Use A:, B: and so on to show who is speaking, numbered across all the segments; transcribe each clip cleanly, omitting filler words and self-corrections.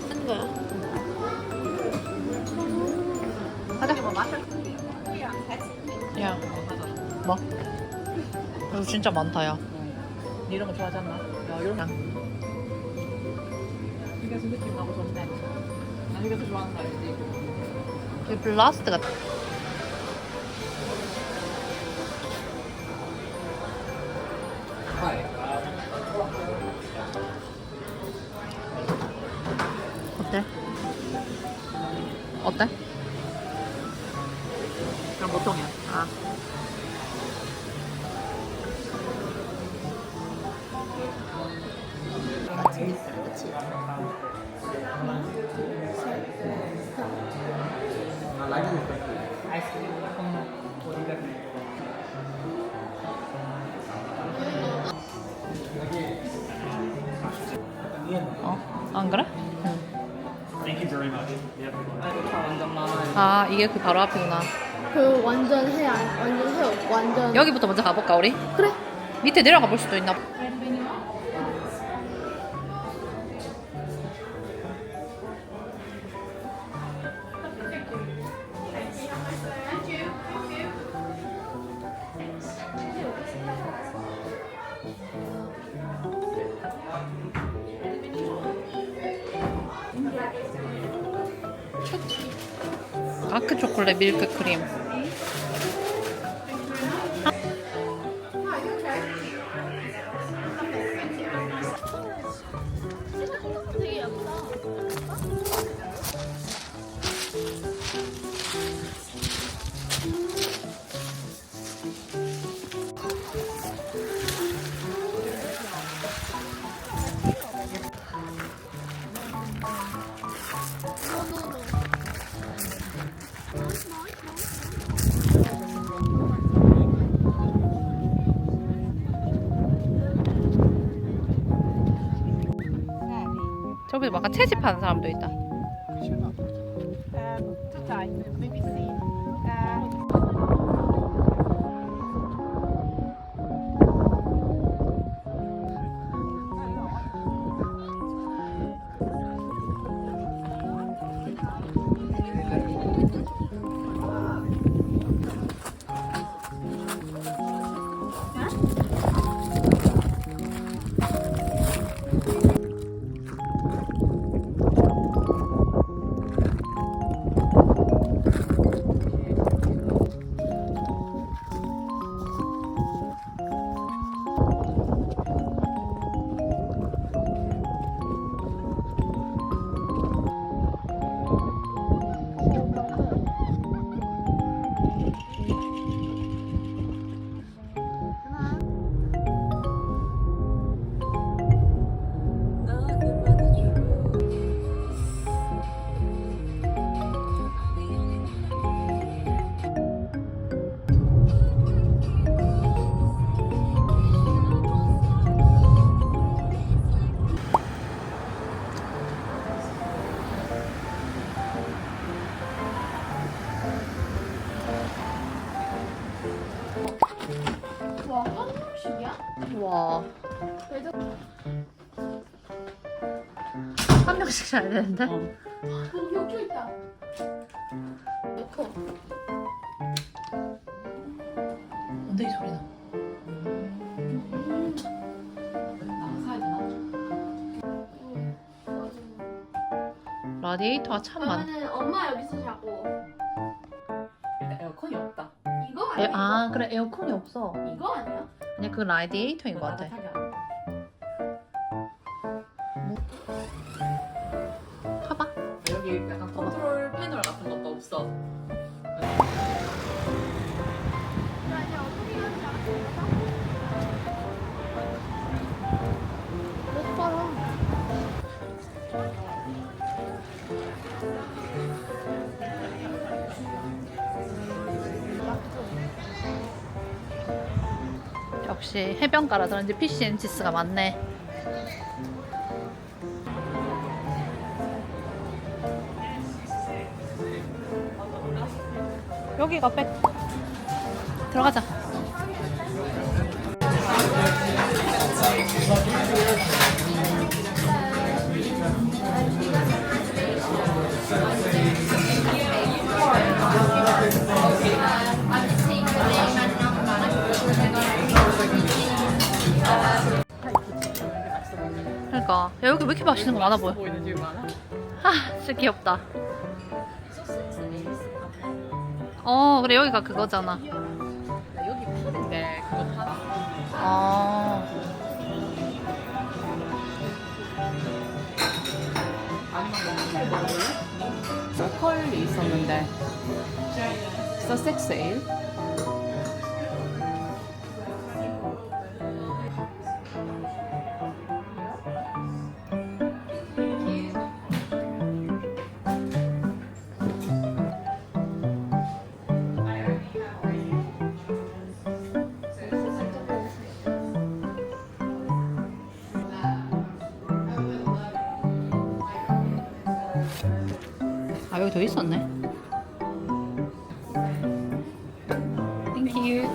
A: 하는 거야. 가자. 야, 뭐? 이거 진짜 많다, 야.
B: 이런 거 좋아하지 않나? 야, 이런 거. 휴게소 느낌 나고 좋네. 나 휴게소 좋아하는 거 알지?
A: 이 블라스트 같아. 어때? 어때?
B: 그럼 보통이야.
A: 아.
C: 재밌어요, 그치?
B: 아이스크림 콩 어디가?
A: 어? 안 그래?
D: Thank you very much.
B: 아이고 다 완전 많아요.
A: 아, 이게 그 바로 앞이구나.
C: 그 완전 완전 해요. 완전.
A: 여기부터 먼저 가볼까, 우리?
C: 그래.
A: 밑에 내려가 볼 수도 있나? 다크 초콜릿 밀크 크림.
C: 되게 예쁘다.
A: 저기도 막 채집하는 사람도 있다.
C: 와, 한국식이야?
A: 와,
C: 그래도
A: 한 명씩 자야 되는데?
C: 거기 욕조 있다. 넣고.
B: 언제이 소리 나? 사야 되나?
A: 라디에이터가 참 많아.
C: 그러면은 엄마 여기서 자고.
B: 일단 에어컨이 없다.
C: 이거 아니야?
A: 아, 그래, 에어컨이 없어.
C: 이거 아니야?
A: 그냥 그 라디에이터인 것 같아.
B: 따뜻하게 안 해.
A: 봐봐.
B: 여기 약간 컨트롤 패널 같은 것도 없어.
C: 아니야, 어떻게 하는지 알았어. 못 봐라.
A: 역시 해변가라 그런지 피시앤치스가 많네. 여기가 백. 들어가자. 그러니까 야, 여기 왜 이렇게 맛있는 거 많아 보여?
B: 보이는 집 많아?
A: 아 진짜 귀엽다. 그래 여기가 그거잖아.
B: 나 여기 푸른데 그거 파나? 아니면 뭐 먹을래? 로컬이 있었는데 서섹스 에일?
A: 아 여기 더 있었네. 땡큐.
B: 이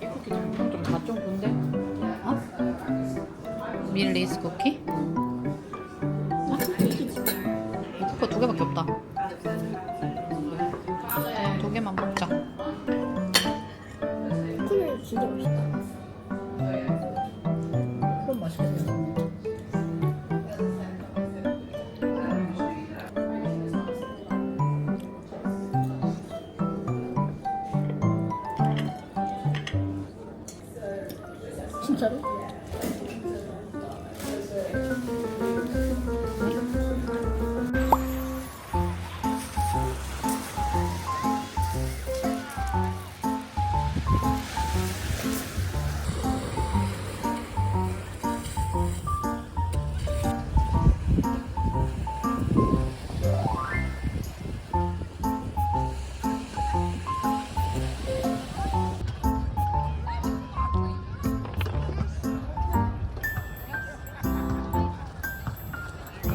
B: 쿠키 좀다좀 군데?
A: 어? 밀리스 쿠키? 그거 두 개밖에 없다. 두 개만 먹자.
C: 콜라 진짜 맛있다.
B: 그럼 맛있겠네.
C: 진짜로?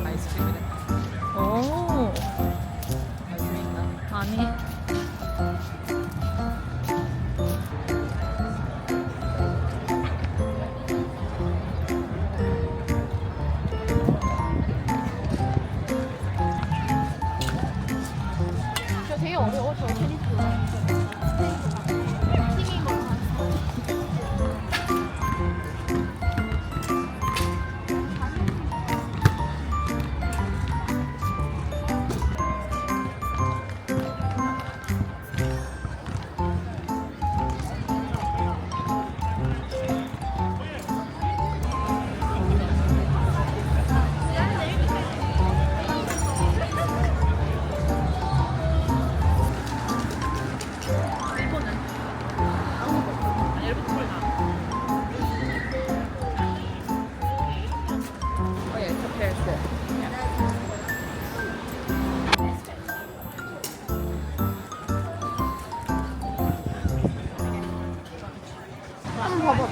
B: 아이스크림이래.
A: 오.
B: 알수 있나?
A: 아니.
C: 저 되게 어려워. 저 테니스. 팀이 뭐
B: 아니 일본 콜 나. 어, 예, 스페어스.
C: 한번 봐봐.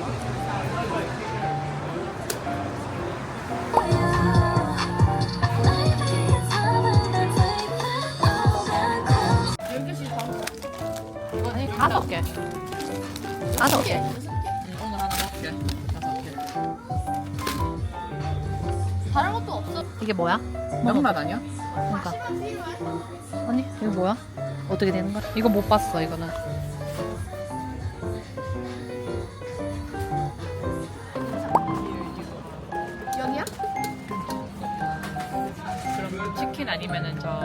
B: 이건
A: 다섯 개. 다섯 개.
B: 오늘 하나 먹게. 5개.
C: 다른 것도 없어.
A: 이게 뭐야?
B: 명란 아니야?
A: 그러니까. 아니 이거 뭐야? 어떻게 되는 거야? 이거 못 봤어 이거는.
C: 여기야?
B: 그럼 치킨 아니면은 저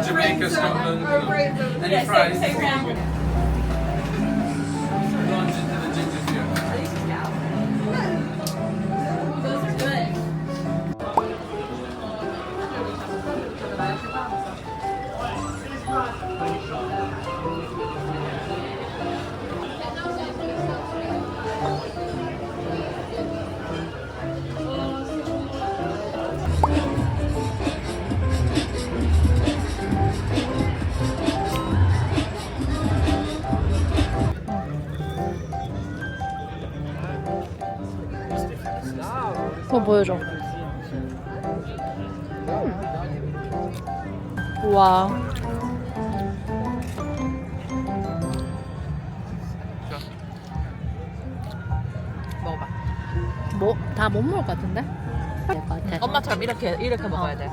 E: Jamaica, Scotland, any fries? Launch into the ginger beer.
A: 그거 보여줘. 우와.
B: 먹어봐.
A: 뭐 다 못 먹을 것 같은데? 될것 같아.
B: 엄마처럼 이렇게 먹어야 돼.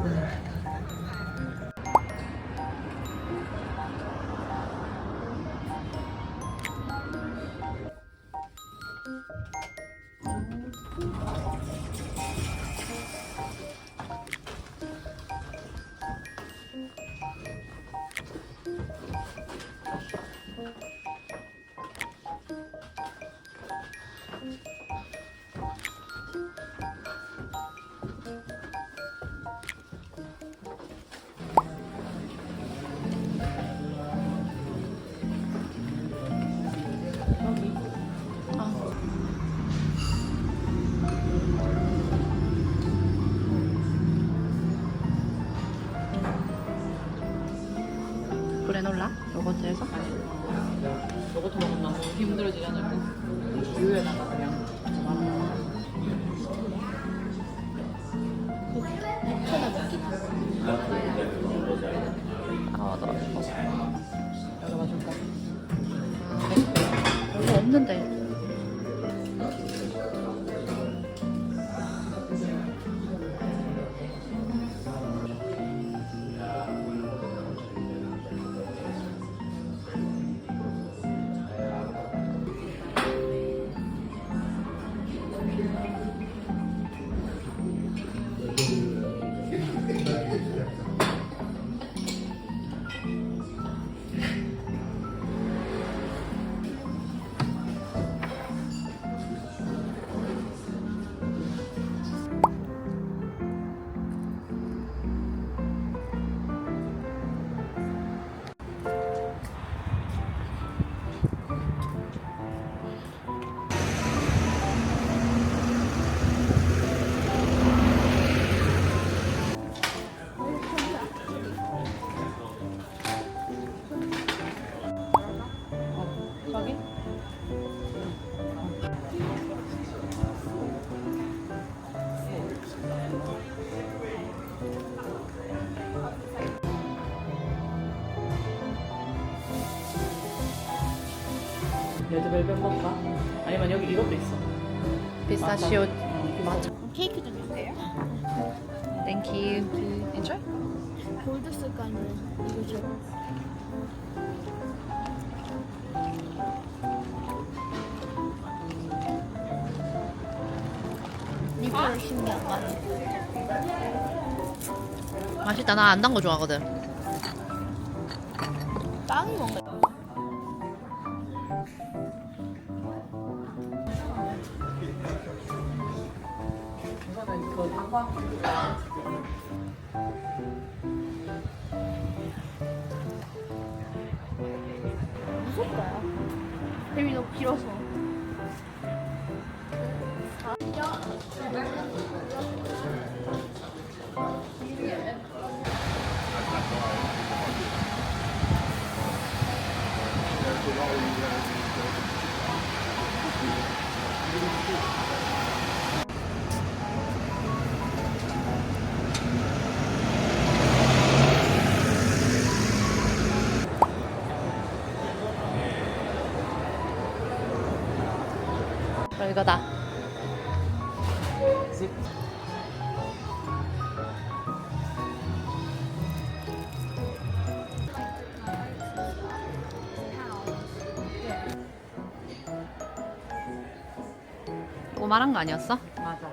A: 그래놀라? 요거트에서?
B: 요거트 먹으면 너무 힘들어지지 않을까? 우유에다가 그냥
A: 나
B: 열어봐 줄까?
A: 별로 없는데.
B: 저기? 레드벨벳 먹까? 아니면 여기 이것도 있어.
A: 피스타치오 matcha.
C: 케이크 좀 주세요.
A: Thank you.
B: Enjoy?
C: 골드 쓸까 아니면 이거 저 리플 신기한 거 아니야?
A: 맛있다. 나 안 단 거 좋아하거든.
C: 빵이 뭔가
B: 이거는 그 단과
C: 무섭다요. 뱀이 너무 길어서.
A: 이거다. 이거 말한 거 아니었어?
B: 맞아.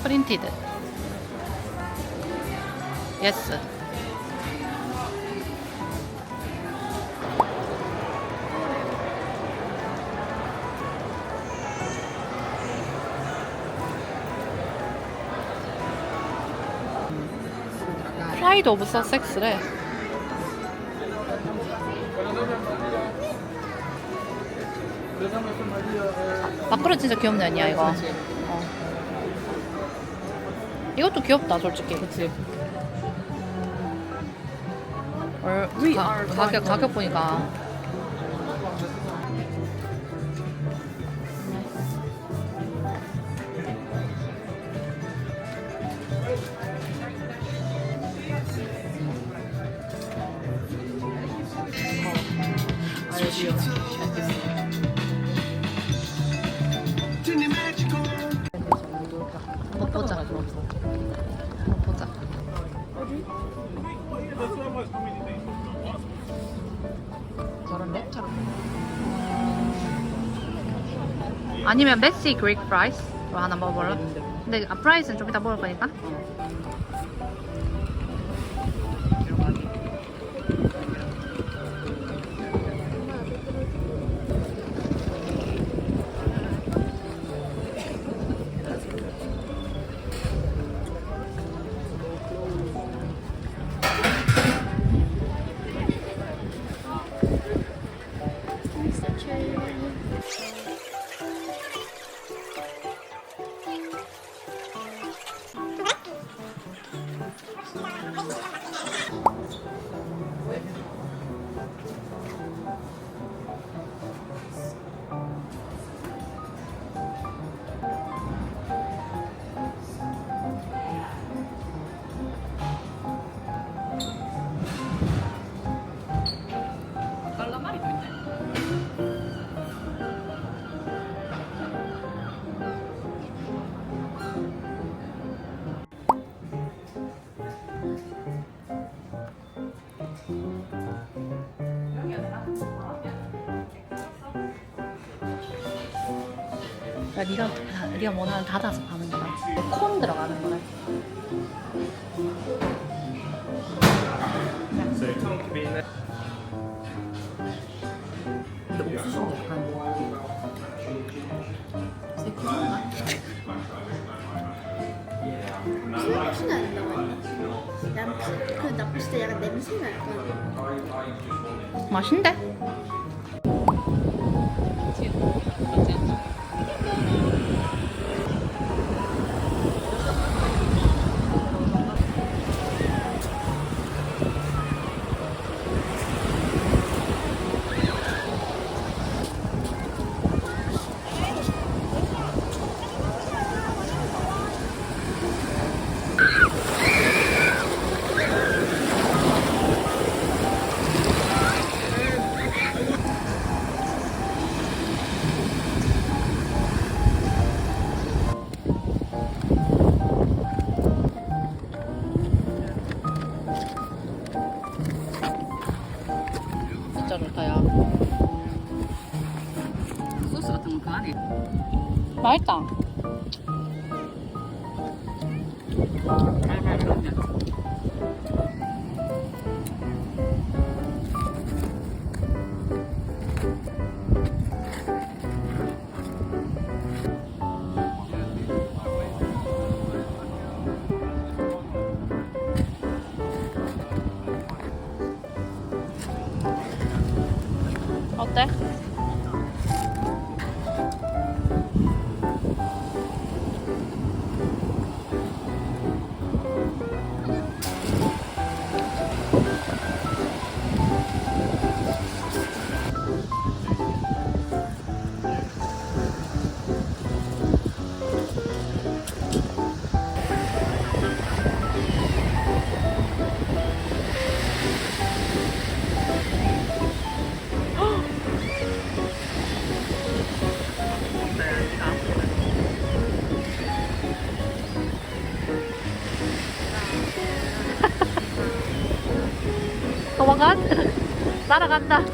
A: 프린티드. 예스. 프라이드 오브 서섹스래.
E: Pero no me
A: 마크로 진짜 귀엽네 아니야 이거.
B: 그치.
A: 어. 이것도 귀엽다 솔직히.
B: 그치.
A: 가격 보니까.
B: 아이디어.
A: 한번 보자. 한번 보자.
B: 저런 랩처럼.
A: 아니면 메시 그릭 프라이스로 하나 먹어볼래? 근데 프라이스는 좀 이따 먹을 거니까.
B: 깔라마리도 있네.
A: 야, 네가 원하는 닫아서 파는 거야. 콘 들어가는 거야.
D: So Tom can be in there.
B: 근데 옥수수는 약간 새콤한가?
C: 혹시나 안 나왔나? 나 진짜 약간 냄새가 약간
A: 맛있는데? 진짜 좋다 야.
B: 소스 같은 거 그 안에.
A: 맛있다.
B: 말말 그러면.
A: 어때? 도망간? 따라간다.